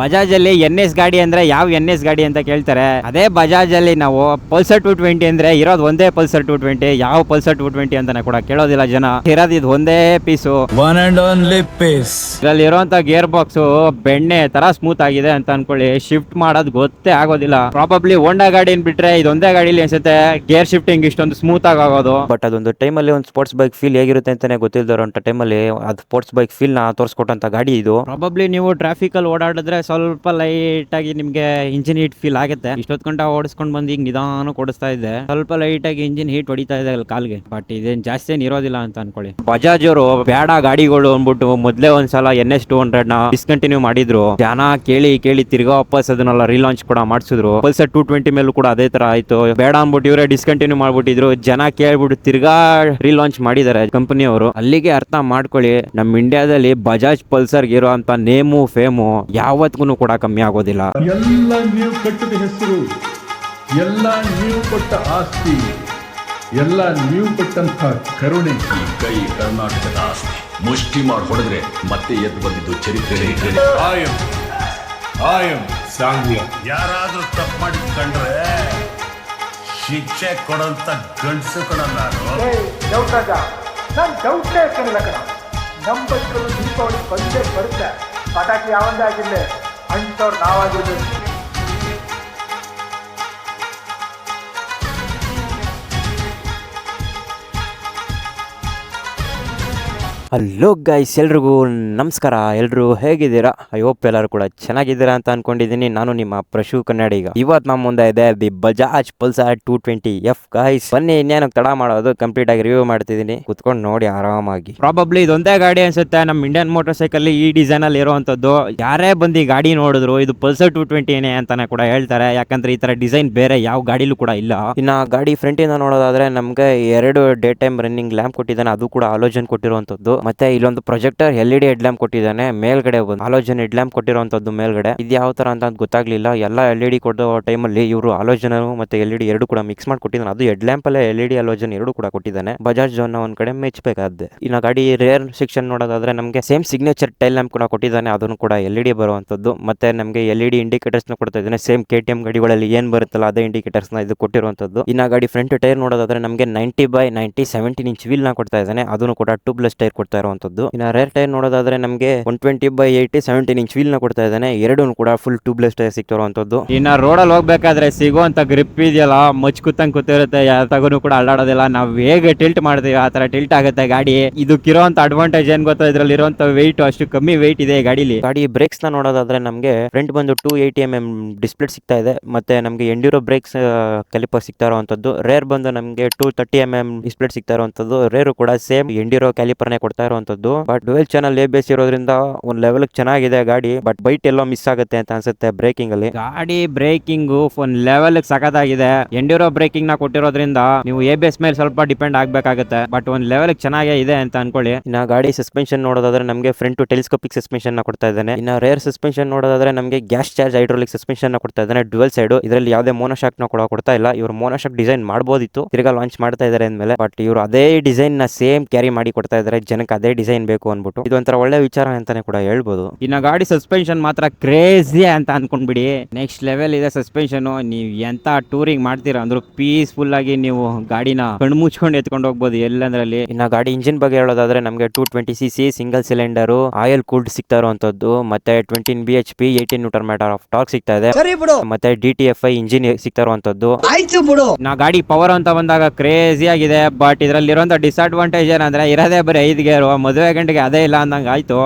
ಬಜಾಜ್ ಅಲ್ಲಿ NS ಗಾಡಿ ಅಂದ್ರೆ ಯಾವ NS ಗಾಡಿ ಅಂತ ಕೇಳ್ತಾರೆ. ಅದೇ ಬಜಾಜ್ ಅಲ್ಲಿ ನಾವು ಪಲ್ಸರ್ 220 ಅಂದ್ರೆ ಇರೋದು ಒಂದೇ ಪಲ್ಸರ್ 220, ಯಾವ ಪಲ್ಸರ್ 220 ಅಂತಾನೆ ಕೂಡ ಕೇಳೋದಿಲ್ಲ ಜನ. ಇರೋದು ಇದು ಒಂದೇ piece, one and only piece. ಇದ್ರಲ್ಲಿ ಇರುವಂತ ಗೇರ್ ಬಾಕ್ಸ್ ಬೆಣ್ಣೆ ತರ ಸ್ಮೂತ್ ಆಗಿದೆ ಅಂತ ಅನ್ಕೊಳ್ಳಿ, ಶಿಫ್ಟ್ ಮಾಡೋದು ಗೊತ್ತೇ ಆಗೋದಿಲ್ಲ. ಪ್ರಾಬಬ್ಲಿ ಹೋಂಡಾ ಗಾಡಿನ ಬಿಟ್ರೆ ಇದೊಂದೇ ಗಾಡಿಲಿ ಅನ್ಸುತ್ತೆ ಗೇರ್ ಶಿಫ್ಟಿಂಗ್ ಇಷ್ಟೊಂದು ಸ್ಮೂತ್ ಆಗೋದು. ಬಟ್ ಅದೊಂದು ಟೈಮಲ್ಲಿ ಒಂದು ಸ್ಪೋರ್ಟ್ಸ್ ಬೈಕ್ ಫೀಲ್ ಹೇಗಿರುತ್ತೆ ಅಂತಾನೆ ಗೊತ್ತಿಲ್ಲದರಂತ ಟೈಮಲ್ಲಿ ಅದು ಸ್ಪೋರ್ಟ್ಸ್ ಬೈಕ್ ಫೀಲ್ ನ ತೋರಿಸ್ಕೊಟ್ಟಂತ ಗಾಡಿ ಇದು. ಪ್ರಾಬಬ್ಲಿ ನೀವು ಟ್ರಾಫಿಕ್ ಅಲ್ಲಿ ಓಡಾಡಿದ್ರೆ ಸ್ವಲ್ಪ ಲೈಟ್ ಆಗಿ ನಿಮ್ಗೆ ಇಂಜಿನ್ ಹೀಟ್ ಫೀಲ್ ಆಗುತ್ತೆ. ಇಷ್ಟೊತ್ತು ಗಂಟ ಓಡಿಸ್ಕೊಂಡು ಬಂದು ಈಗ ನಿಧಾನ ಓಡಿಸ್ತಾ ಇದೆ, ಸ್ವಲ್ಪ ಲೈಟ್ ಆಗಿ ಇಂಜಿನ್ ಹೀಟ್ ಹೊಡಿತಾ ಇದೆ ಅಲ್ಲಿ ಕಾಲ್ಗೆ. ಬಟ್ ಇದೇನ್ ಜಾಸ್ತಿ ಏನ್ ಇರೋದಿಲ್ಲ ಅಂತ ಅನ್ಕೊಳ್ಳಿ. ಬಜಾಜ್ ಅವರು ಬೇಡ ಗಾಡಿಗಳು ಅಂದ್ಬಿಟ್ಟು ಮೊದ್ಲೇ ಒಂದ್ಸಲ NS 200 ನ ಡಿಸ್ಕಂಟಿನ್ಯೂ ಮಾಡಿದ್ರು. ಜನ ಕೇಳಿ ಕೇಳಿ ತಿರ್ಗಾ ವಾಪಸ್ ಅದನ್ನೆಲ್ಲ ರೀಲಾಂಚ್ ಕೂಡ ಮಾಡಿಸಿದ್ರು. ಪಲ್ಸರ್ 220 ಮೇಲೂ ಕೂಡ ಅದೇ ತರ ಆಯ್ತು. ಬೇಡ ಅಂದ್ಬಿಟ್ಟು ಇವರೇ ಡಿಸ್ಕಂಟಿನ್ಯೂ ಮಾಡ್ಬಿಟ್ಟಿದ್ರು. ಜನ ಕೇಳ್ಬಿಟ್ಟು ತಿರ್ಗಾ ರೀಲಾಂಚ್ ಮಾಡಿದ್ದಾರೆ ಕಂಪನಿಯವರು. ಅಲ್ಲಿಗೆ ಅರ್ಥ ಮಾಡ್ಕೊಳ್ಳಿ, ನಮ್ಮ ಇಂಡಿಯಾದಲ್ಲಿ ಬಜಾಜ್ ಪಲ್ಸರ್ ಇರುವಂತ ನೇಮು ಫೇಮು ಯಾವತ್ತಿಗೂ ಕೂಡ ಕಮ್ಮಿ ಆಗೋದಿಲ್ಲ. ಎಲ್ಲ ನೀವು ಕಟ್ಟಿದ ಹೆಸರು, ಎಲ್ಲ ನೀವು ಕೊಟ್ಟ ಆಸ್ತಿ, ಎಲ್ಲ ನೀವು ಕೊಟ್ಟಂತ ಕರುಣೆ. ಈ ಕೈ ಕರ್ನಾಟಕದ ಆಸ್ತಿ. ಮುಷ್ಟಿ ಮಾಡಿ ಹೊಡೆದ್ರೆ ಮತ್ತೆ ಎದ್ದು ಬಂದಿದ್ದು ಚರಿತ್ರೆ. ಯಾರಾದ್ರೂ ತಪ್ಪು ಮಾಡಿ ಕಂಡ್ರೆ ಶಿಕ್ಷೆ ಕೊಡಂತ ಗಂಡಸು ಕಣ ನಾನು. ನಾನು ಡೌಟೇ ಕಣ ನಮ್ಮ ಬೈಕಲ್ಲಿ ದೀಪಾವಳಿ ಬಂದೇ ಬರುತ್ತೆ. ಪಟಾಕಿ ಯಾವಂದೇ ಆಗಿರಲಿ, ಅಂಥವ್ರು ನಾವಾಗಿರ್ಬೇಕು. ಹಲೋ ಗೈಸ್, ಎಲ್ರಿಗೂ ನಮಸ್ಕಾರ. ಎಲ್ಲರೂ ಹೇಗಿದ್ದೀರಾ? ಐ ಹೋಪ್ ಎಲ್ಲರೂ ಕೂಡ ಚೆನ್ನಾಗಿದ್ದೀರಾ ಅಂತ ಅನ್ಕೊಂಡಿದ್ದೀನಿ. ನಾನು ನಿಮ್ಮ ಪ್ರಶು ಕನ್ನಡಿಗ. ಇವತ್ತು ನಮ್ಮ ಮುಂದೆ ಇದೆ the Bajaj Pulsar 220F. Guys ಬನ್ನಿ, ಇನ್ನೇನು ತಡ ಮಾಡೋದು, ಕಂಪ್ಲೀಟ್ ಆಗಿ ರಿವ್ಯೂ ಮಾಡ್ತಿದ್ದೀನಿ, ಕುತ್ಕೊಂಡು ನೋಡಿ ಆರಾಮಾಗಿ. ಪ್ರಾಬಬ್ಲಿ ಇದೊಂದೇ ಗಾಡಿ ಅನ್ಸುತ್ತೆ ನಮ್ಮ ಇಂಡಿಯನ್ ಮೋಟರ್ ಸೈಕಲ್ ಈ ಡಿಸೈನ್ ಅಲ್ಲಿ ಇರುವಂತದ್ದು. ಯಾರೇ ಬಂದು ಈ ಗಾಡಿ ನೋಡಿದ್ರು ಇದು ಪಲ್ಸರ್ 220 ಅಂತಾನೆ ಕೂಡ ಹೇಳ್ತಾರೆ, ಯಾಕಂದ್ರೆ ಈ ತರ ಡಿಸೈನ್ ಬೇರೆ ಯಾವ ಗಾಡಿಲೂ ಕೂಡ ಇಲ್ಲ. ಇನ್ನ ಗಾಡಿ ಫ್ರಂಟ್ ಇಂದ ನೋಡೋದಾದ್ರೆ ನಮ್ಗೆ 2 ಡೇ ಟೈಮ್ ರನ್ನಿಂಗ್ ಲ್ಯಾಂಪ್ ಕೊಟ್ಟಿದ್ದಾನೆ, ಅದು ಕೂಡ ಹಾಲೋಜನ್ ಕೊಟ್ಟಿರುವಂತದ್ದು. ಮತ್ತೆ ಇಲ್ಲೊಂದು ಪ್ರೊಜೆಕ್ಟರ್ LED ಹೆಡ್ ಲ್ಯಾಂಪ್ ಕೊಟ್ಟಿದ್ದಾನೆ, ಮೇಲ್ಗಡೆ ಒಂದು ಹಾಲೋಜನ್ ಹೆಡ್ ಲ್ಯಾಂಪ್ ಕೊಟ್ಟಿರುವಂತದ್ದು ಮೇಲ್ಗಡೆ. ಇದು ಯಾವ ತರ ಅಂತ ಗೊತ್ತಾಗ್ಲಿಲ್ಲ. ಎಲ್ಲ LED ಕೊಡೋ ಟೈಮಲ್ಲಿ ಇವರು ಹಾಲೋಜನ್ ಮತ್ತೆ LED ಎರಡು ಕೂಡ ಮಿಕ್ಸ್ ಮಾಡಿ ಕೊಟ್ಟಿದ್ದಾನೆ. ಅದು ಹೆಡ್ ಲ್ಯಾಂಪ್ ಅಲ್ಲೇ LED ಹಾಲೋಜನ್ ಎರಡು ಕೂಡ ಕೊಟ್ಟಿದ್ದಾನೆ. ಬಜಾಜ್ ಜೋನ್ ಒಂದ್ ಕಡೆ ಮೆಚ್ಚಬೇಕಾದ್ದೆ. ಇನ್ನು ಗಾಡಿ ರೇರ್ ಸೆಕ್ಷನ್ ನೋಡೋದಾದ್ರೆ ನಮಗೆ ಸೇಮ್ ಸಿಗ್ನೇಚರ್ ಟೈಲ್ ಲ್ಯಾಂಪ್ ಕೂಡ ಕೊಟ್ಟಿದ್ದಾನೆ, ಅದನ್ನು ಕೂಡ LED ಬರುವಂತದ್ದು. ಮತ್ತೆ ನಮಗೆ LED ಇಂಡಿಕೇಟರ್ಸ್ ನ ಕೊಡ್ತಾ ಇದ್ದಾನೆ, ಸೇಮ್ KTM ಗಾಡಿಗಳಲ್ಲಿ ಏನ್ ಬರುತ್ತಲ್ಲ ಅದೇ ಇಂಡಿಕೇಟರ್ಸ್ ನ ಇದು ಕೊಟ್ಟಿರುವಂತದ್ದು. ಇನ್ನ ಗಾಡಿ ಫ್ರಂಟ್ ಟೈರ್ ನೋಡೋದಾದ್ರೆ ನಮಗೆ 90/90 17 ಇಂಚ್ ವೀಲ್ ನ ಕೊಡ್ತಾ ಇದ್ದಾನೆ, ಅದನ್ನು ಕೂಡ ಟ್ಯೂಬ್ಲೆಸ್ ಟೈರ್ ಕೊಡ್ತಾ ಇರುವಂತದ್ದು. ಇನ್ನ ರೇರ್ ಟೈರ್ ನೋಡೋದಾದ್ರೆ ನಮಗೆ 120/80 17 ಇಂಚ್ ವೀಲ್ ನ ಕೊಡ್ತಾ ಇದ್ದಾನೆ, ಎರಡೂ ಕೂಡ ಫುಲ್ ಟ್ಯೂಬ್ಲೆಸ್ ಟೈರ್ ಸಿಗ್ತಿರುವಂತದ್ದು. ಇನ್ನ ರೋಡ್ ಅಲ್ಲಿ ಹೋಗ್ಬೇಕಾದ್ರೆ ಸಿಗುವಂತ ಗ್ರಿಪ್ ಇದೆಯಲ್ಲ, ಮಚ್ ಕೂತಂಗ್ ಕೂತಿರುತ್ತೆ, ಯಾತಗೂ ಕೂಡ ಅಲ್ಲಾಡೋದಿಲ್ಲ. ನಾವು ಹೇಗೆ ಟಿಲ್ಟ್ ಮಾಡ್ತೀವಿ ಆ ತರ ಟಿಲ್ಟ್ ಆಗುತ್ತೆ ಗಾಡಿ. ಇದಕ್ಕಿರುವಂತ ಅಡ್ವಾಂಟೇಜ್ ಏನ್ ಗೊತ್ತಾ, ಇದ್ರಲ್ಲಿ ಇರುವಂತ ವೆಯ್ಟ್ ಅಷ್ಟು ಕಮ್ಮಿ ವೆಯ್ಟ್ ಇದೆ ಗಾಡಿಲಿ. ಗಾಡಿ ಬ್ರೇಕ್ಸ್ ನ ನೋಡೋದಾದ್ರೆ ನಮಗೆ ಫ್ರಂಟ್ ಬಂದು 280mm ಡಿಸ್ಪ್ಲೇ ಸಿಗ್ತಾ ಇದೆ, ಮತ್ತೆ ನಮಗೆ ಎಂಡ್ಯೂರೋ ಬ್ರೇಕ್ಸ್ ಕ್ಯಾಲಿಪರ್ ಸಿಗ್ತಾ ಇರುವಂತದ್ದು. ರೇರ್ ಬಂದು ನಮಗೆ 230mm ಡಿಸ್ಪ್ಲೇ ಸಿಗ್ತಾ ಇರುವಂತದ್ದು. ರೇರು ಕೂಡ ಸೇಮ್ ಎಂಡ್ಯೂರೋ ಕ್ಯಾಲಿಪರ್ ನೇ ಕೊಡ್ತಾ ಇರುವಂತದ್ದು. ಬಟ್ ಡುವೆಲ್ ಚಾನಲ್ ABS ಇರೋದ್ರಿಂದ ಒಂದ್ ಲೆವೆಲ್ ಚೆನ್ನಾಗಿದೆ ಗಾಡಿ. ಬಟ್ ಬೈಟ್ ಎಲ್ಲೋ ಮಿಸ್ ಆಗುತ್ತೆ ಅಂತ ಅನ್ಸುತ್ತೆ ಬ್ರೇಕಿಂಗ್ ಅಲ್ಲಿ. ಗಾಡಿ ಬ್ರೇಕಿಂಗ್ ಒಂದ್ ಲೆವೆಲ್ ಸಖತ್ತಾಗಿದೆ. ಎಂಡ್ಯೂರೋ ಬ್ರೇಕಿಂಗ್ ನ ಕೊಟ್ಟಿರೋದ್ರಿಂದ ನೀವು ABS ಮೇಲೆ ಸ್ವಲ್ಪ ಡಿಪೆಂಡ್ ಆಗ್ಬೇಕಾಗುತ್ತೆ, ಬಟ್ ಒಂದ್ ಲೆವೆಲ್ ಚೆನ್ನಾಗೇ ಇದೆ ಅಂತ ಅನ್ಕೊಳ್ಳಿ. ಇನ್ನ ಗಾಡಿ ಸಸ್ಪೆನ್ಷನ್ ನೋಡೋದಾದ್ರೆ ನಮಗೆ ಫ್ರಂಟ್ ಟೆಲಿಸ್ಕೋಪಿಕ್ ಸಸ್ಪೆನ್ಷನ್ ನ ಕೊಡ್ತಾ ಇದ್ದಾನೆ. ಇನ್ನ ರೇರ್ ಸಸ್ಪೆನ್ಷನ್ ನೋಡೋದಾದ್ರೆ ನಮಗೆ ಗ್ಯಾಸ್ ಚಾರ್ಜ್ ಹೈಡ್ರೋಲಿಕ್ ಸಸ್ಪೆನ್ಷನ್ ನ ಕೊಡ್ತಾ ಇದ್ದಾನೆ ಡುವೆಲ್ ಸೈಡ್. ಇದರಲ್ಲಿ ಯಾವುದೇ ಮೋನೋಶಾಕ್ ನ ಕೂಡ ಕೊಡ್ತಾ ಇಲ್ಲ. ಇವರು ಮೋನೋಶಾಕ್ ಡಿಸೈನ್ ಮಾಡಬಹುದಿತ್ತು, ತಿರ್ಗಾ ಲಾಂಚ್ ಮಾಡ್ತಾ ಇದಾರೆ ಅಂದ್ಮೇಲೆ. ಬಟ್ ಇವರು ಅದೇ ಡಿಸೈನ್ ನ ಸೇಮ್ ಕ್ಯಾರಿ ಮಾಡಿ ಕೊಡ್ತಾ ಇದಾರೆ ಜನಕ್ಕೆ, ಅದೇ ಡಿಸೈನ್ ಬೇಕು ಅನ್ಬಿಟ್ಟು. ಇದೊಂಥರ ಒಳ್ಳೆ ವಿಚಾರ ಅಂತಾನೆ ಕೂಡ ಹೇಳ್ಬೋದು. ಇನ್ನ ಗಾಡಿ ಸಸ್ಪೆನ್ಷನ್ ಮಾತ್ರ ಕ್ರೇಜಿ ಅಂತ ಅನ್ಕೊಂಡ್ಬಿಡಿ, ನೆಕ್ಸ್ಟ್ ಲೆವೆಲ್ ಇದೆ ಸಸ್ಪೆನ್ಷನ್. ನೀವು ಎಂತ ಟೂರಿಂಗ್ ಮಾಡ್ತೀರಾ ಅಂದ್ರೂ ಪೀಸ್ಫುಲ್ ಆಗಿ ನೀವು ಗಾಡಿನ ಕಣ್ಣು ಮುಚ್ಕೊಂಡು ಎತ್ಕೊಂಡು ಹೋಗ್ಬೋದು ಎಲ್ಲಂದ್ರಲ್ಲಿ. ಇನ್ನ ಗಾಡಿ ಇಂಜಿನ್ ಬಗ್ಗೆ ಹೇಳೋದಾದ್ರೆ ನಮಗೆ 220cc single cylinder oil cooled ಸಿಗ್ತಾ ಇರುವಂತದ್ದು, ಮತ್ತೆ 20 bhp 18 Nm ಆಫ್ ಟಾರ್ಕ್ ಸಿಗ್ತಾ ಇದೆ, ಮತ್ತೆ DTFI ಇಂಜಿನ್ ಸಿಗ್ತಾ ಇರುವಂತದ್ದು. ನಾ ಗಾಡಿ ಪವರ್ ಅಂತ ಬಂದಾಗ ಕ್ರೇಜಿ ಆಗಿದೆ. ಬಟ್ ಇದರಲ್ಲಿರುವಂತ ಡಿಸ್ಅಡ್ವಾಂಟೇಜ್ ಏನಂದ್ರೆ ಇರೋದೇ ಬರೀ 5 ಗೇರ್, ಮದುವೆ ಗಂಟೆಗೆ ಅದೇ ಇಲ್ಲ ಅಂದಂಗ ಆಯ್ತು.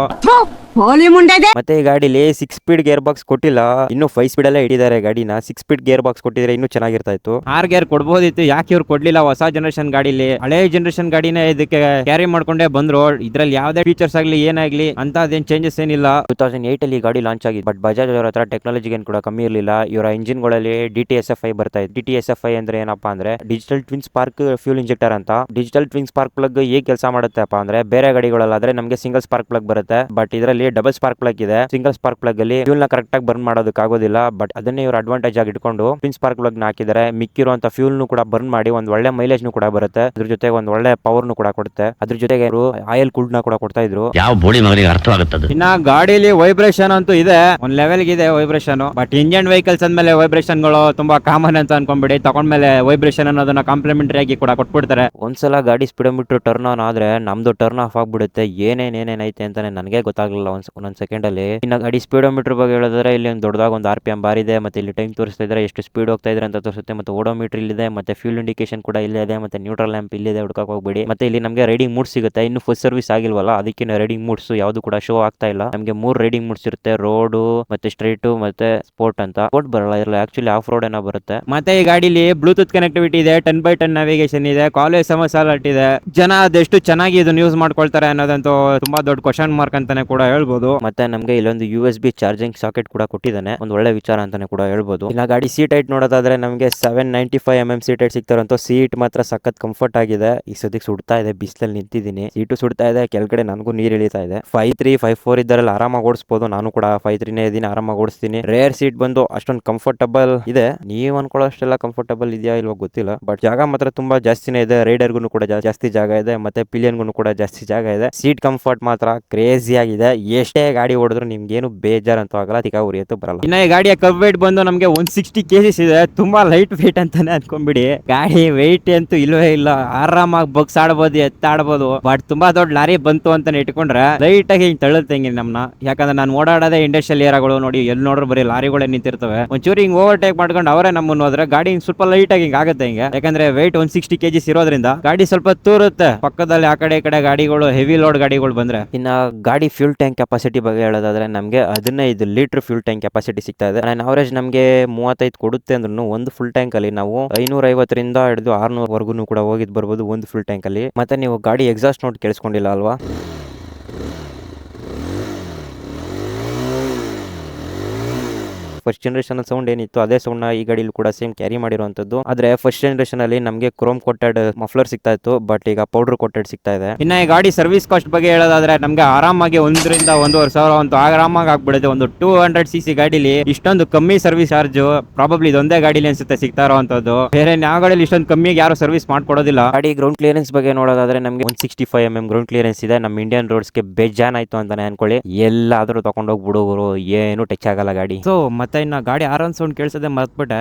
ಮತ್ತೆ ಈ ಗಾಡಿಲಿ 6 ಸ್ಪೀಡ್ ಗೇರ್ ಬಾಕ್ಸ್ ಕೊಟ್ಟಿಲ್ಲ, ಇನ್ನು 5 ಸ್ಪೀಡ್ ಅಲ್ಲೇ ಇಟ್ಟಿದ್ದಾರೆ ಗಾಡಿನ. 6 ಸ್ಪೀಡ್ ಗೇರ್ ಬಾಕ್ಸ್ ಕೊಟ್ಟಿದ್ರೆ ಇನ್ನೂ ಚೆನ್ನಾಗಿರ್ತಾ ಇತ್ತು. 6 ಗೇರ್ ಕೊಡ್ಬೋದಿತ್ತು, ಯಾಕೆ ಇವ್ರು ಕೊಡ್ಲಿಲ್ಲ? ಹೊಸ ಜನರೇಷನ್ ಗಾಡಿಲಿ ಹಳೆ ಜನರೇಷನ್ ಗಾಡಿನೇ ಇದಕ್ಕೆ ಕ್ಯಾರಿ ಮಾಡ್ಕೊಂಡೇ ಬಂದ್ರು. ಇದ್ರಲ್ಲಿ ಯಾವ್ದೇ ಫೀಚರ್ಸ್ ಆಗ್ಲಿ ಏನಾಗ್ಲಿ ಅಂತ ಅದೇನ್ ಚೇಂಜಸ್ ಏನಿಲ್ಲ. 2008 ಅಲ್ಲಿ ಗಾಡಿ ಲಾಂಚ್ ಆಗಿದೆ, ಬಟ್ ಬಜಾಜ್ ಅವರ ಹತ್ರ ಟೆಕ್ನಾಲಜಿ ಏನು ಕೂಡ ಕಮ್ಮಿ ಇರಲಿಲ್ಲ. ಇವರ ಇಂಜಿನ್ ಗಳಲ್ಲಿ DTSFI ಬರ್ತಾ ಇದೆ. DTSFI ಅಂದ್ರೆ ಏನಪ್ಪಾ ಅಂದ್ರೆ digital twin spark fuel injector ಅಂತ. ಡಿಜಿಟಲ್ ಟ್ವಿನ್ ಸ್ಪಾರ್ಕ್ ಪ್ಲಗ್ ಹೇಗೆ ಕೆಲಸ ಮಾಡುತ್ತಪ್ಪ ಅಂದ್ರೆ ಬೇರೆ ಗಾಡಿಗಳಲ್ಲಾದ್ರೆ ನಮಗೆ ಸಿಂಗಲ್ ಸ್ಪಾರ್ಕ್ ಪ್ಲಗ್ ಬರುತ್ತೆ, ಬಟ್ ಇದರಲ್ಲಿ ಗಾಡಿಲಿ ಡಬಲ್ ಸ್ಪಾರ್ಕ್ ಪ್ಲಗ್ ಇದೆ. ಸಿಂಗಲ್ ಸ್ಪಾರ್ಕ್ ಪ್ಲಗ್ ಅಲ್ಲಿ ಫ್ಯೂಲ್ ನ ಕರೆಕ್ಟ್ ಆಗಿ ಬರ್ನ್ ಮಾಡೋದಕ್ಕೆ ಆಗೋದಿಲ್ಲ. ಬಟ್ ಅದನ್ನೇ ಇವರು ಅಡ್ವಾಂಟೇಜ್ ಆಗಿ ಇಟ್ಕೊಂಡು ಟ್ವಿನ್ ಸ್ಪಾರ್ಕ್ ಪ್ಲಗ್ ನ ಹಾಕಿದ್ದಾರೆ. ಮಿಕ್ಕಿರುವಂತ ಫ್ಯೂಲ್ ಕೂಡ ಬರ್ನ್ ಮಾಡಿ ಒಂದ್ ಒಳ್ಳೆ ಮೈಲೇಜ್ ಕೂಡ ಬರುತ್ತೆ. ಅದ್ರ ಜೊತೆಗೆ ಒಂದ್ ಒಳ್ಳೆ ಪವರ್ ಕೂಡ ಕೊಡುತ್ತೆ. ಅದ್ರ ಜೊತೆಗೆ ಆಯಿಲ್ ಕೂಲ್ಡ್ ನ ಕೂಡ ಕೊಡ್ತಾ ಇದ್ರು. ಯಾವ ಬೋಡಿ ಮಗನಿಗೆ ಅರ್ಥವಾಗುತ್ತದೆ. ಇನ್ನ ಗಾಡಿಲಿ ವೈಬ್ರೇಷನ್ ಅಂತೂ ಇದೆ, ಒಂದ್ ಲೆವೆಲ್ ಇದೆ ವೈಬ್ರೇಷನ್. ಬಟ್ ಇಂಡಿಯನ್ ವೆಹಿಕಲ್ಸ್ ಅಂದ್ಮೇಲೆ ವೈಬ್ರೇಷನ್ ಗಳು ತುಂಬಾ ಕಾಮನ್ ಅಂತ ಅನ್ಕೊಂಡ್ಬಿಡಿ. ತಗೊಂಡ್ಮೇಲೆ ವೈಬ್ರೇಷನ್ ಅನ್ನೋದನ್ನ ಕಾಂಪ್ಲಿಮೆಂಟರಿ ಆಗಿ ಕೂಡ ಕೊಟ್ಬಿಡ್ತಾರೆ. ಒಂದ್ಸಲ ಗಾಡಿ ಸ್ಪೀಡೋಮೀಟರ್ ಟರ್ನ್ ಆನ್ ಆದ್ರೆ ನಮ್ದು ಟರ್ನ್ ಆಫ್ ಆಗ್ಬಿಡುತ್ತೆ. ಏನೇನೈತೆ ಅಂತಾನೆ ನನಗೆ ಗೊತ್ತಾಗ್ಲಿಲ್ಲ ಒಂದೊಂದ್ ಸೆಕೆಂಡ್ ಅಲ್ಲಿ. ಇನ್ನ ಗಾಡಿ ಸ್ಪೀಡೋಮೀಟರ್ ಬಗ್ಗೆ ಹೇಳಿದ್ರೆ ಇಲ್ಲಿ ಒಂದು ದೊಡ್ಡದಾಗ ಒಂದು RPM ಬಾರ್ ಇದೆ. ಮತ್ತೆ ಇಲ್ಲಿ ಟೈಮ್ ತೋರಿಸ್ತಾ ಇದ್ರೆ ಎಷ್ಟು ಸ್ಪೀಡ್ ಹೋಗ್ತಾ ಇದ್ರೆ ಅಂತ ತೋರಿಸುತ್ತೆ. ಮತ್ತೆ ಓಡೋಮೀಟರ್ ಇಲ್ಲಿದೆ, ಮತ್ತೆ ಫ್ಯೂಲ್ ಇಂಡಿಕೇಶನ್ ಕೂಡ ಇಲ್ಲೇ ಇದೆ, ಮತ್ತೆ ನ್ಯೂಟ್ರಲ್ ಲ್ಯಾಂಪ್ ಇಲ್ಲಿದೆ, ಹುಡ್ಕಕ್ ಹೋಗ್ಬೇಡಿ. ಮತ್ತೆ ಇಲ್ಲಿ ನಮಗೆ ರೈಡಿಂಗ್ ಮೂಡ್ ಸಿಗುತ್ತೆ. ಇನ್ನು ಫಸ್ಟ್ ಸರ್ವಿಸ್ ಆಗಿಲ್ವಲ್ಲ, ಅದಕ್ಕೆ ರೈಡಿಂಗ್ ಮೂಡ್ಸ್ ಯಾವ್ದು ಕೂಡ ಶೋ ಆಗ್ತಾ ಇಲ್ಲ. ನಮಗೆ 3 ರೈಡಿಂಗ್ ಮೂಡ್ಸ್ ಇರುತ್ತೆ, ರೋಡ್ ಮತ್ತೆ ಸ್ಟ್ರೈಟ್ ಮತ್ತೆ ಸ್ಪೋರ್ಟ್ ಅಂತ. ಸ್ಪೋರ್ಟ್ ಬರಲ್ಲ ಇರಲ್ಲ, ಆಕ್ಚುಲಿ ಆಫ್ ರೋಡ್ ಏನೋ ಬರುತ್ತೆ. ಮತ್ತೆ ಈ ಗಾಡಿಲಿ ಬ್ಲೂಟೂತ್ ಕನೆಕ್ಟಿವಿಟಿ ಇದೆ, 10x10 ನ್ಯಾವಿಗೇಷನ್ ಇದೆ, ಕಾಲೇಜ್ ಸಮಸ್ಯೆ ಅಲರ್ಟ್ ಇದೆ. ಜನ ಅದೆಷ್ಟು ಚೆನ್ನಾಗಿ ಇದನ್ನ ಯೂಸ್ ಮಾಡ್ಕೊಳ್ತಾರೆ ಅನ್ನೋದಂತೂ ತುಂಬಾ ದೊಡ್ಡ ಕ್ವಶನ್ ಮಾರ್ಕ್ ಅಂತಾನೆ ಕೂಡ ಹೇಳ್ಬೋದು. ಮತ್ತೆ ನಮಗೆ ಇಲ್ಲೊಂದು USB ಚಾರ್ಜಿಂಗ್ ಸಾಕೆಟ್ ಕೂಡ ಕೊಟ್ಟಿದ್ದಾನೆ, ಒಂದು ಒಳ್ಳೆ ವಿಚಾರ ಅಂತಾನೆ ಕೂಡ ಹೇಳ್ಬೋದು. ಇನ್ನ ಗಾಡಿ ಸೀಟ್ ಹೈಟ್ ನೋಡೋದಾದ್ರೆ ನಮಗೆ 795 mm ಸೀಟ್ ಹೈಟ್ ಸಿಗ್ತಾರಂತ. ಸೀಟ್ ಮಾತ್ರ ಸಖತ್ ಕಂಫರ್ಟ್ ಆಗಿದೆ. ಈ ಸದ್ಯಕ್ಕೆ ಸುಡ್ತಾ ಇದೆ, ಬಿಸಿಲಲ್ಲಿ ನಿಂತಿದ್ದೀನಿ, ಸೀಟು ಸುಡ್ತಾ ಇದೆ, ಕೆಳಗಡೆ ನನಗೂ ನೀರು ಇಳಿತಾ ಇದೆ. 5'3", 5'4" ಇದ್ದಾರಲ್ಲ ಆರಾಮಾಗಿ ಓಡಿಸಬಹುದು. ನಾನು ಕೂಡ 5'3" ಇದೀನಿ, ಆರಾಮಾಗಿ ಓಡಿಸ್ತೀನಿ. ರೇರ್ ಸೀಟ್ ಬಂದು ಅಷ್ಟೊಂದು ಕಂಫರ್ಟಬಲ್ ಇದೆ. ನೀವು ಅನ್ಕೊಳ್ಳೋ ಅಷ್ಟೆಲ್ಲ ಕಂಫರ್ಟಬಲ್ ಇದೆಯಾ ಇಲ್ವೋ ಗೊತ್ತಿಲ್ಲ, ಬಟ್ ಜಾಗ ಮಾತ್ರ ತುಂಬಾ ಜಾಸ್ತಿನೇ ಇದೆ. ರೈಡರ್ಗೂ ಕೂಡ ಜಾಸ್ತಿ ಜಾಗ ಇದೆ, ಮತ್ತೆ ಪಿಲಿಯನ್ಗೂ ಕೂಡ ಜಾಸ್ತಿ ಜಾಗ ಇದೆ. ಸೀಟ್ ಕಂಫರ್ಟ್ ಮಾತ್ರ ಕ್ರೇಜಿ ಆಗಿದೆ. ಎಷ್ಟೇ ಗಾಡಿ ಓಡಿದ್ರು ನಿಮ್ಗೇನು ಬೇಜಾರಂತೂ ಆಗಲ್ಲ, ತಿಕ್ಕ ಉರಿಯತ್ತು ಬರಲ್ಲ. ಇನ್ನ ಈ ಗಾಡಿಯ ಕಪ್ ವೇಟ್ ಬಂದು ನಮಗೆ 160 kgs ಇದೆ. ತುಂಬಾ ಲೈಟ್ ವೇಟ್ ಅಂತಾನೆ ಅನ್ಕೊಂಡ್ಬಿಡಿ. ಗಾಡಿ ವೆಯ್ಟ್ ಅಂತೂ ಇಲ್ವೇ ಇಲ್ಲ, ಆರಾಮಾಗಿ ಬಗ್ಸ್ ಆಡ್ಬೋದು, ಎತ್ತಾಡ್ಬೋದು. ಬಟ್ ತುಂಬಾ ದೊಡ್ಡ ಲಾರಿ ಬಂತು ಅಂತಾನೆ ಇಟ್ಕೊಂಡ್ರೆ ಲೈಟ್ ಆಗಿ ಹಿಂಗ್ ತಳ್ಳುತ್ತೆ ಹಿಂಗೆ ನಮ್ನ. ಯಾಕಂದ್ರೆ ನಾನು ಓಡಾಡೋದೇ ಇಂಡಸ್ಟ್ರಿಯಲ್ ಏರಿಯಾಗಳು ನೋಡಿ, ಎಲ್ಲಿ ನೋಡ್ರು ಬರೀ ಲಾರಿಗಳೇ ನಿಂತಿರ್ತವೆ. ಒಂಚೂರು ಹಿಂಗ್ ಓವರ್ಟೇಕ್ ಮಾಡ್ಕೊಂಡು ಅವರೇ ನಮ್ಮನ್ನು ಹೋದ್ರೆ ಗಾಡಿ ಸ್ವಲ್ಪ ಲೈಟ್ ಆಗಿ ಹಿಂಗ್ ಆಗುತ್ತೆ ಹಿಂಗೆ. ಯಾಕಂದ್ರೆ ವೆಯ್ಟ್ 160 kgs ಇರೋದ್ರಿಂದ ಗಾಡಿ ಸ್ವಲ್ಪ ತೂರುತ್ತೆ. ಪಕ್ಕದಲ್ಲಿ ಆ ಕಡೆ ಈ ಕಡೆ ಗಾಡಿಗಳು, ಹೆವಿ ಲೋಡ್ ಗಾಡಿಗಳು ಬಂದ್ರೆ. ಇನ್ನ ಗಾಡಿ ಫ್ಯೂಲ್ ಟ್ಯಾಂಕ್ ಕೆಪಾಸಿಟಿ ಬಗ್ಗೆ ಹೇಳೋದಾದ್ರೆ ನಮಗೆ 15 ಲೀಟರ್ ಫ್ಯೂಲ್ ಟ್ಯಾಂಕ್ ಕೆಪಾಸಿಟಿ ಸಿಗ್ತಾ ಇದೆ. ಅವರೇಜ್ ನಮಗೆ 35 ಕೊಡುತ್ತೆ ಅಂದ್ರೂ ಒಂದು ಫುಲ್ ಟ್ಯಾಂಕ್ ಅಲ್ಲಿ ನಾವು 550ರಿಂದ ಹಿಡಿದು 600 ವರ್ಗು ಕೂಡ ಹೋಗಿದ್ ಬರ್ಬೋದು ಒಂದು ಫುಲ್ ಟ್ಯಾಂಕ್ ಅಲ್ಲಿ. ಮತ್ತೆ ನೀವು ಗಾಡಿ ಎಕ್ಸಾಸ್ಟ್ ನೋಟ್ ಕೇಳಿಸ್ಕೊಂಡಿಲ್ಲ ಅಲ್ವಾ? ಫಸ್ಟ್ ಜನರೇಷನ್ ಸೌಂಡ್ ಏನಿತ್ತು ಅದೇ ಸೌಂಡ್ ನ ಈ ಗಾಡಿಲಿ ಕೂಡ ಸೇಮ್ ಕ್ಯಾರಿ ಮಾಡಿರುವಂತದ್ದು. ಆದ್ರೆ ಫಸ್ಟ್ ಜನರೇಷನ್ ಅಲ್ಲಿ ನಮಗೆ ಕ್ರೋಮ್ ಕೋಟೆಡ್ ಮಫ್ಲರ್ ಸಿಗ್ತಾ ಇತ್ತು, ಬಟ್ ಈಗ ಪೌಡರ್ ಕೋಟೆಡ್ ಸಿಗ್ತಾ ಇದೆ. ಇನ್ನ ಈ ಗಾಡಿ ಸರ್ವಿಸ್ ಕಾಸ್ಟ್ ಬಗ್ಗೆ ಹೇಳೋದಾದ್ರೆ ನಮ್ಗೆ ಆರಾಮಾಗಿ 1ರಿಂದ 1,500 ಅಂತೂ ಆರಾಮಾಗಿ ಆಗ್ಬಿಡುತ್ತೆ. ಒಂದು 200cc ಗಾಡಿಲಿ ಇಷ್ಟೊಂದು ಕಮ್ಮಿ ಸರ್ವಿಸ್ ಚಾರ್ಜ್ ಪ್ರಾಬಬ್ಲಿ ಇದೊಂದೇ ಗಾಡಿಲಿ ಅನ್ಸುತ್ತೆ ಸಿಗ್ತಾ ಇರೋವಂಥದ್ದು. ಬೇರೆ ಯಾವ ಗಾಡಿಲಿ ಇಷ್ಟೊಂದು ಕಮ್ಮಿಗೆ ಯಾರು ಸರ್ವಿಸ್ ಮಾಡ್ಕೊಡೋದಿಲ್ಲ. ಗಾಡಿ ಗ್ರೌಂಡ್ ಕ್ಲಿಯರೆನ್ಸ್ ಬಗ್ಗೆ ನೋಡೋದಾದ್ರೆ ನಮಗೆ 165 mm ಗ್ರೌಂಡ್ ಕ್ಲಿಯರೆನ್ಸ್ ಇದೆ. ನಮ್ಮ ಇಂಡಿಯನ್ ರೋಡ್ಸ್ಗೆ ಬೇಜಾನ್ ಆಯ್ತು ಅಂತಾನೆ ಅನ್ಕೊಳ್ಳಿ. ಎಲ್ಲಾದ್ರೂ ತಗೊಂಡೋಗಿ ಬಿಡುವರು, ಏನು ಟಚ್ ಆಗಲ್ಲ ಗಾಡಿ. ಸೊ ಮತ್ತೆ ಇನ್ನ ಗಾಡಿ ಆರನ್ ಸೌಂಡ್ ಕೇಳಿಸದೆ ಮರ್ತ್ಬಿಟ್ಟೆ.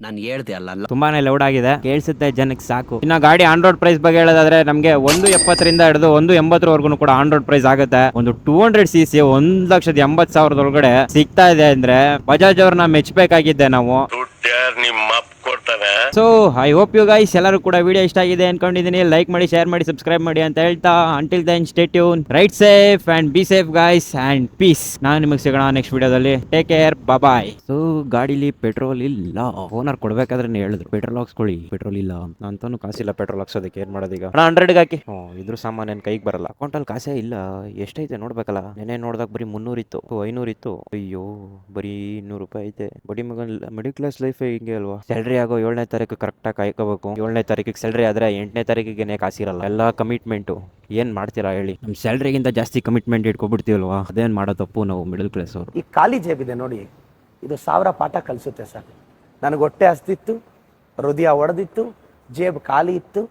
ನಾನು ಹೇಳ್ದೆ ಅಲ್ಲ, ತುಂಬಾನೇ ಲೌಡ್ ಆಗಿದೆ, ಕೇಳಿಸುತ್ತೆ ಜನಕ್ಕೆ ಸಾಕು. ಇನ್ನ ಗಾಡಿ ಆನ್ ರೋಡ್ ಪ್ರೈಸ್ ಬಗ್ಗೆ ಹೇಳೋದಾದ್ರೆ ನಮಗೆ 170ರಿಂದ ಹಿಡಿದು 180 ಕೂಡ ಆನ್ ರೋಡ್ ಪ್ರೈಸ್ ಆಗುತ್ತೆ. ಒಂದು 200cc 1,80,000 ಒಳಗಡೆ ಸಿಗ್ತಾ ಇದೆ ಅಂದ್ರೆ ಬಜಾಜ್ ಅವ್ರನ್ನ ಮೆಚ್ಚಬೇಕಾಗಿದ್ದೆ ನಾವು. So I hope you guys ಎಲ್ಲರೂ ಕೂಡ ವಿಡಿಯೋ ಇಷ್ಟ ಆಗಿದೆ ಅನ್ಕೊಂಡಿದ್ದೀನಿ. ಲೈಕ್ ಮಾಡಿ, ಶೇರ್ ಮಾಡಿ, ಸಬ್ಸ್ಕ್ರೈಬ್ ಮಾಡಿ ಅಂತ ಹೇಳ್ತಾ until then stay tune, right safe and be safe guys and peace. ನಾನು ನಿಮಗೆ ಸಿಗೋಣ ನೆಕ್ಸ್ಟ್ ವಿಡಿಯೋದಲ್ಲಿ. Take care, bye. ಸೊ ಗಾಡಿಲಿ ಪೆಟ್ರೋಲ್ ಇಲ್ಲ, ಓನರ್ ಕೊಡ್ಬೇಕಾದ್ರೆ ಹೇಳಿದ್ರು ಪೆಟ್ರೋಲ್ ಹಾಕ್ಸ್ಕೊಳ್ಳಿ, ಪೆಟ್ರೋಲ್ ಇಲ್ಲ ಅಂತಾನು ಕಾಸಿಲ್ಲ ಪೆಟ್ರೋಲ್ ಹಾಕ್ಸೋದಕ್ಕೆ. ಏನ್ ಮಾಡೋದೀಗ? 100 ಹಾಕಿ. ಇದ್ರ ಸಾಮಾನು ಏನ್ ಕೈಗೆ ಬರಲ್ಲ, ಅಕೌಂಟಲ್ಲಿ ಕಾಸೇ ಇಲ್ಲ. ಎಷ್ಟೈತೆ ನೋಡ್ಬೇಕಲ್ಲ. ನೆನೆ ನೋಡ್ದಾಗ ಬರೀ 300 ಇತ್ತು, 500 ಇತ್ತು. ಅಯ್ಯೋ ಬರೀ 200 ರೂಪಾಯಿ ಐತೆ. ಬಡಿ ಮಗನ್ ಮಿಡಿಲ್ ಕ್ಲಾಸ್ ಲೈಫ್ ಹಿಂಗೆ ಅಲ್ವಾ? ಸ್ಯಾಲ್ರಿ ಆಗೋ 7ನೇ ತಾರೀಕು ಕರೆಕ್ಟಾಗಿ ಕಾಯ್ಕೋಬೇಕು. 7ನೇ ತಾರೀಕಿಗೆ ಸ್ಯಾಲ್ರಿ ಆದ್ರೆ 8ನೇ ತಾರೀಕಿಗೆ ಕಾಸಿರಲ್ಲ. ಎಲ್ಲ ಕಮಿಟ್ಮೆಂಟು. ಏನ್ ಮಾಡ್ತೀರಾ ಹೇಳಿ? ನಮ್ಮ ಸ್ಯಾಲ್ರಿಗಿಂತ ಜಾಸ್ತಿ ಕಮಿಟ್ಮೆಂಟ್ ಇಟ್ಕೊಬಿಡ್ತೀವಲ್ವಾ? ಅದೇನ್ ಮಾಡೋ ತಪ್ಪು ನಾವು ಮಿಡಲ್ ಕ್ಲಾಸ್ ಅವರು. ಈ ಖಾಲಿ ಜೇಬಿದೆ ನೋಡಿ, ಇದು 1000 ಪಾಠ ಕಲಿಸುತ್ತೆ ಸರ್. ನನಗೆ ಹೊಟ್ಟೆ ಹಸ್ದಿತ್ತು, ಹೃದಯ ಒಡೆದಿತ್ತು, ಜೇಬ್ ಖಾಲಿ ಇತ್ತು,